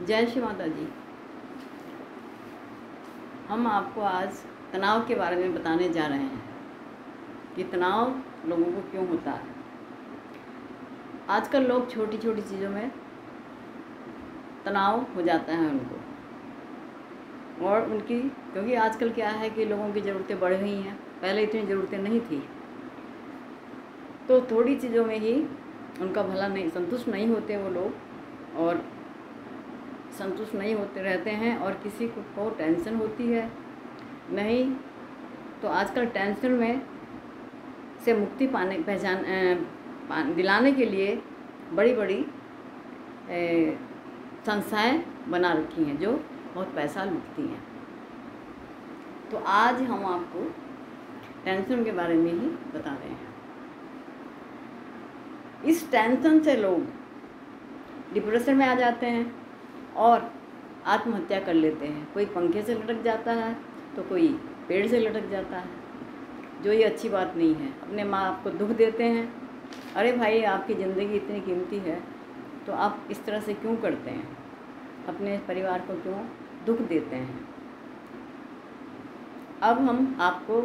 जय श्री माता जी। हम आपको आज तनाव के बारे में बताने जा रहे हैं कि तनाव लोगों को क्यों होता है। आजकल लोग छोटी छोटी चीज़ों में तनाव हो जाता है उनको, और उनकी क्योंकि आजकल क्या है कि लोगों की ज़रूरतें बढ़ गई हैं। पहले इतनी ज़रूरतें नहीं थी, तो थोड़ी चीज़ों में ही उनका भला नहीं, संतुष्ट नहीं होते वो लोग, और संतुष्ट नहीं होते रहते हैं। और किसी को टेंशन होती है नहीं, तो आजकल टेंशन में से मुक्ति दिलाने के लिए बड़ी बड़ी संस्थाएं बना रखी हैं जो बहुत पैसा लूटती हैं। तो आज हम आपको टेंशन के बारे में ही बता रहे हैं। इस टेंशन से लोग डिप्रेशन में आ जाते हैं और आत्महत्या कर लेते हैं। कोई पंखे से लटक जाता है तो कोई पेड़ से लटक जाता है, जो ये अच्छी बात नहीं है। अपने माँ बाप को दुख देते हैं, अरे भाई आपकी ज़िंदगी इतनी कीमती है तो आप इस तरह से क्यों करते हैं, अपने परिवार को क्यों दुख देते हैं। अब हम आपको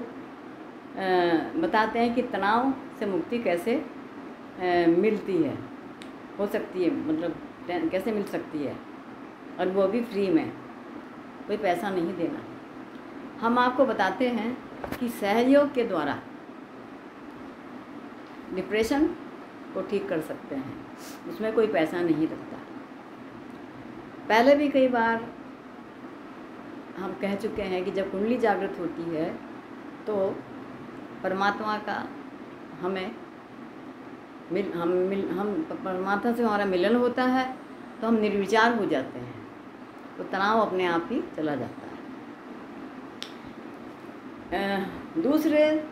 बताते हैं कि तनाव से मुक्ति कैसे मिलती है, हो सकती है, मतलब कैसे मिल सकती है, और वो भी फ्री में, कोई पैसा नहीं देना। हम आपको बताते हैं कि सहयोग के द्वारा डिप्रेशन को ठीक कर सकते हैं, उसमें कोई पैसा नहीं लगता। पहले भी कई बार हम कह चुके हैं कि जब कुंडली जागृत होती है तो परमात्मा का हम परमात्मा से हमारा मिलन होता है, तो हम निर्विचार हो जाते हैं, तो तनाव अपने आप ही चला जाता है। दूसरे,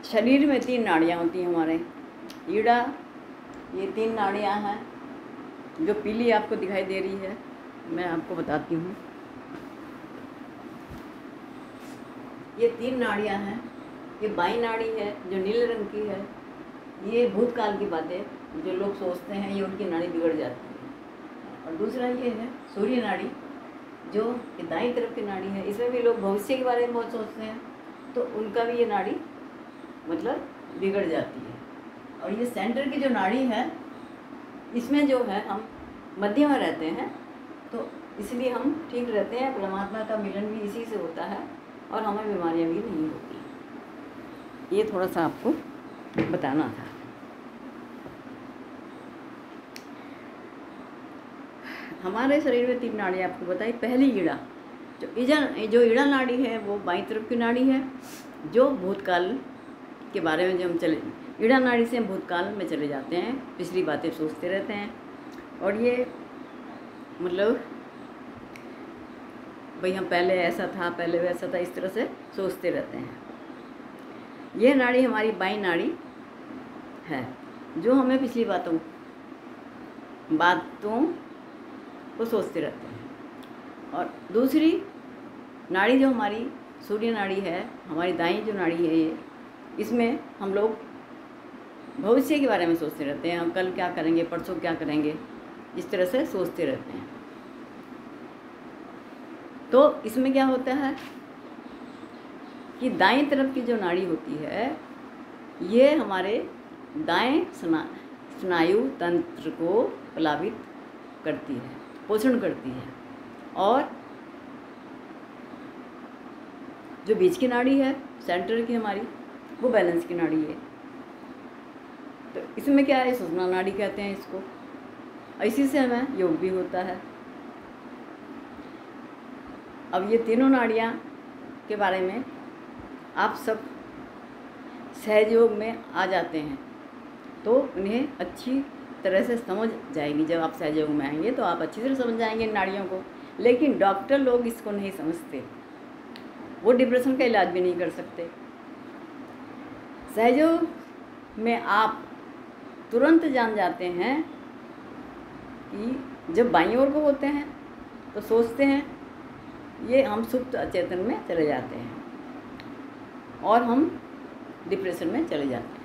शरीर में 3 नाड़ियाँ होती हैं हमारे। ईड़ा, ये 3 नाड़ियाँ हैं, जो पीली आपको दिखाई दे रही है, मैं आपको बताती हूँ। ये 3 नाड़ियाँ हैं। ये बाई नाड़ी है जो नीले रंग की है। ये भूतकाल की बातें जो लोग सोचते हैं, ये उनकी नाड़ी बिगड़ जाती है। और दूसरा ये है सूर्य नाड़ी, जो दाईं तरफ की नाड़ी है। इसमें भी लोग भविष्य के बारे में बहुत सोचते हैं, तो उनका भी ये नाड़ी मतलब बिगड़ जाती है। और ये सेंटर की जो नाड़ी है, इसमें जो है हम मध्य में रहते हैं, तो इसलिए हम ठीक रहते हैं। परमात्मा का मिलन भी इसी से होता है और हमें बीमारियां भी नहीं होती। ये थोड़ा सा आपको बताना था। हमारे शरीर में 3 नाड़ियाँ आपको बताई। पहली ईड़ा, जो ईड़ा नाड़ी है वो बाईं तरफ की नाड़ी है, जो भूतकाल के बारे में जो हम ईड़ा नाड़ी से हम भूतकाल में चले जाते हैं, पिछली बातें सोचते रहते हैं, और ये मतलब भाई हम पहले ऐसा था, पहले वैसा था, इस तरह से सोचते रहते हैं। यह नाड़ी हमारी बाईं नाड़ी है, जो हमें पिछली बातों को सोचते रहते हैं। और दूसरी नाड़ी जो हमारी सूर्य नाड़ी है, हमारी दाईं जो नाड़ी है, ये इसमें हम लोग भविष्य के बारे में सोचते रहते हैं। हम कल क्या करेंगे, परसों क्या करेंगे, इस तरह से सोचते रहते हैं। तो इसमें क्या होता है कि दाईं तरफ की जो नाड़ी होती है, ये हमारे दाएं स्नायु तंत्र को प्लावित करती है, पोषण करती है। और जो बीच की नाड़ी है, सेंटर की हमारी, वो बैलेंस की नाड़ी है। तो इसमें क्या है, सुषुम्ना नाड़ी कहते हैं इसको। इसी से हमें योग भी होता है। अब ये तीनों नाड़ियाँ के बारे में आप सब सहयोग में आ जाते हैं, तो उन्हें अच्छी तरह से समझ जाएगी। जब आप सहयोग में आएंगे तो आप अच्छी तरह समझ जाएंगे इन नाड़ियों को। लेकिन डॉक्टर लोग इसको नहीं समझते, वो डिप्रेशन का इलाज भी नहीं कर सकते। सहयोग में आप तुरंत जान जाते हैं कि जब बाईं ओर को होते हैं तो सोचते हैं, ये हम सुप्त अचेतन में चले जाते हैं और हम डिप्रेशन में चले जाते हैं।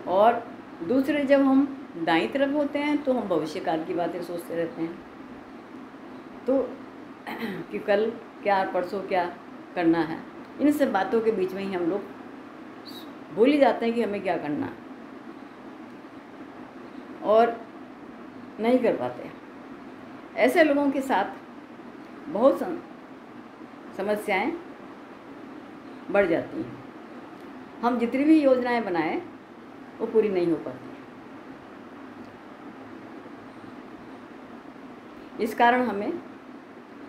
और दूसरे, जब हम दाईं तरफ होते हैं तो हम भविष्य काल की बातें सोचते रहते हैं, तो कि कल क्या परसों क्या करना है, इन सब बातों के बीच में ही हम लोग भूल ही जाते हैं कि हमें क्या करना है और नहीं कर पाते। ऐसे लोगों के साथ बहुत समस्याएं बढ़ जाती हैं। हम जितनी भी योजनाएं बनाएं वो पूरी नहीं हो पाती। इस कारण हमें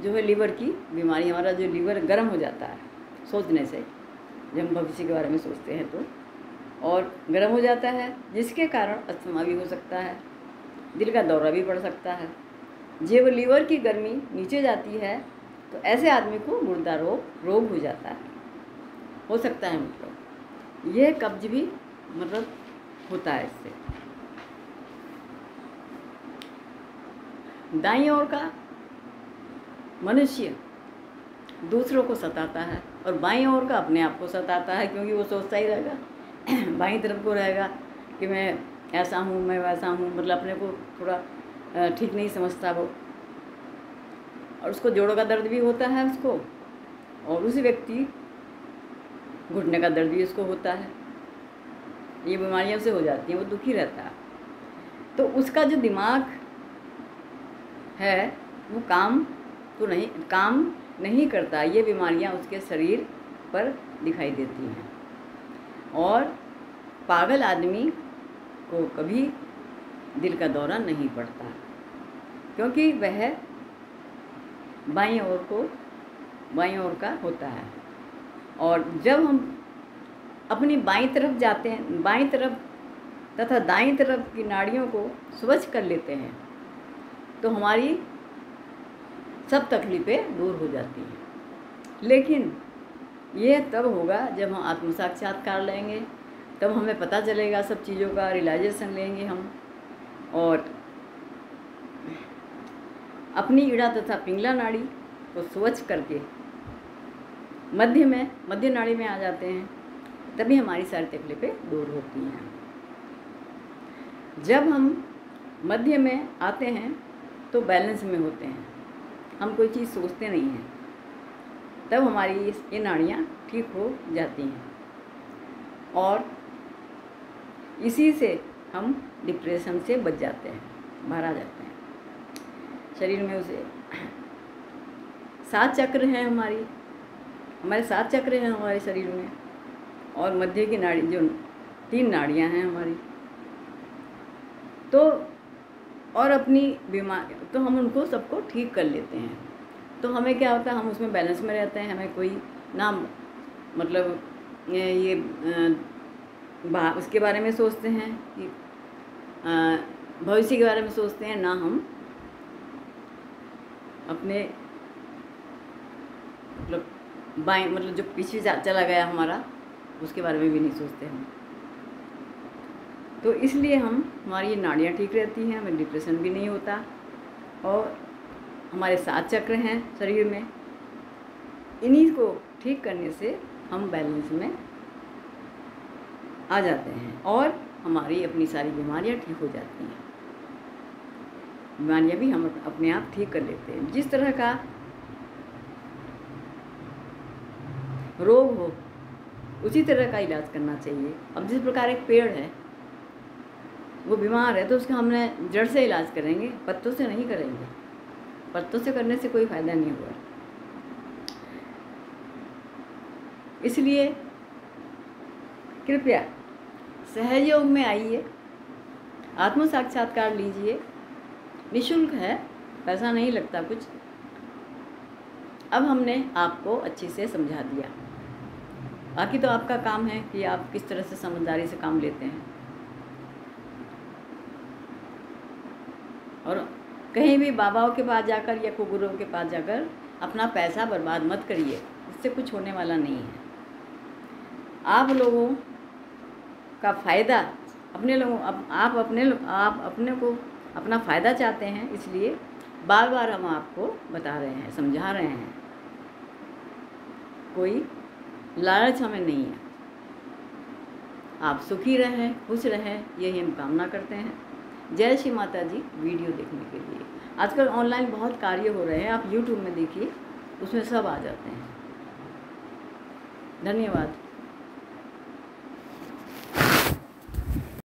जो है लीवर की बीमारी, हमारा जो लीवर गर्म हो जाता है सोचने से, जब हम भविष्य के बारे में सोचते हैं तो, और गर्म हो जाता है, जिसके कारण अस्थमा भी हो सकता है, दिल का दौरा भी पड़ सकता है। जब लीवर की गर्मी नीचे जाती है तो ऐसे आदमी को गुर्दा रोग हो जाता है, हो सकता है। मतलब यह कब्ज भी मतलब होता है इससे। दाईं ओर का मनुष्य दूसरों को सताता है और बाईं ओर का अपने आप को सताता है, क्योंकि वो सोचता ही रहेगा बाईं तरफ को रहेगा कि मैं ऐसा हूँ, मैं वैसा हूँ, मतलब अपने को थोड़ा ठीक नहीं समझता वो, और उसको जोड़ों का दर्द भी होता है उसको, और उसी व्यक्ति घुटने का दर्द भी उसको होता है। ये बीमारियां से हो जाती हैं, वो दुखी रहता है। तो उसका जो दिमाग है वो काम नहीं करता। ये बीमारियां उसके शरीर पर दिखाई देती हैं। और पागल आदमी को कभी दिल का दौरा नहीं पड़ता, क्योंकि वह बाईं ओर का होता है। और जब हम अपनी बाईं तरफ जाते हैं, बाईं तरफ तथा दाईं तरफ की नाड़ियों को स्वच्छ कर लेते हैं, तो हमारी सब तकलीफ़ें दूर हो जाती हैं। लेकिन यह तब होगा जब हम आत्म साक्षात्कार लेंगे, तब हमें पता चलेगा सब चीज़ों का, रियलाइजेशन लेंगे हम, और अपनी ईड़ा तथा पिंगला नाड़ी को स्वच्छ करके मध्य नाड़ी में आ जाते हैं, तभी हमारी सारी तकलीफ़ें दूर होती हैं। जब हम मध्य में आते हैं तो बैलेंस में होते हैं, हम कोई चीज़ सोचते नहीं हैं, तब हमारी ये नाड़ियाँ ठीक हो जाती हैं, और इसी से हम डिप्रेशन से बच जाते हैं, बाहर आ जाते हैं। शरीर में उसे 7 चक्र हैं, हमारे 7 चक्र हैं हमारे शरीर में, और मध्य की नाड़ी जो 3 नाड़ियाँ हैं हमारी, तो और अपनी बीमारी तो हम उनको सबको ठीक कर लेते हैं। तो हमें क्या होता है, हम उसमें बैलेंस में रहते हैं। हमें कोई ना मतलब ये उसके बारे में सोचते हैं कि भविष्य के बारे में सोचते हैं, ना हम अपने मतलब जो पीछे चला गया हमारा, उसके बारे में भी नहीं सोचते हम। तो इसलिए हमारी नाड़ियाँ ठीक रहती हैं, हमें डिप्रेशन भी नहीं होता, और हमारे 7 चक्र हैं शरीर में, इन्हीं को ठीक करने से हम बैलेंस में आ जाते हैं, और हमारी अपनी सारी बीमारियां ठीक हो जाती हैं। बीमारियां भी हम अपने आप ठीक कर लेते हैं। जिस तरह का रोग हो उसी तरह का इलाज करना चाहिए। अब जिस प्रकार एक पेड़ है, वो बीमार है तो उसका हमने जड़ से इलाज करेंगे, पत्तों से नहीं करेंगे। पत्तों से करने से कोई फ़ायदा नहीं हुआ। इसलिए कृपया सहयोग में आइए, आत्म साक्षात्कार लीजिए, निःशुल्क है, पैसा नहीं लगता कुछ। अब हमने आपको अच्छे से समझा दिया, बाकी तो आपका काम है कि आप किस तरह से समझदारी से काम लेते हैं। और कहीं भी बाबाओं के पास जाकर या कोई गुरुओं के पास जाकर अपना पैसा बर्बाद मत करिए, इससे कुछ होने वाला नहीं है। आप लोगों का फ़ायदा आप अपने को अपना फ़ायदा चाहते हैं, इसलिए बार बार हम आपको बता रहे हैं, समझा रहे हैं। कोई लालच हमें नहीं है। आप सुखी रहें, खुश रहें, यही हम कामना करते हैं। जय श्री माता जी वीडियो देखने के लिए। आजकल ऑनलाइन बहुत कार्य हो रहे हैं, आप यूट्यूब में देखिए, उसमें सब आ जाते हैं। धन्यवाद।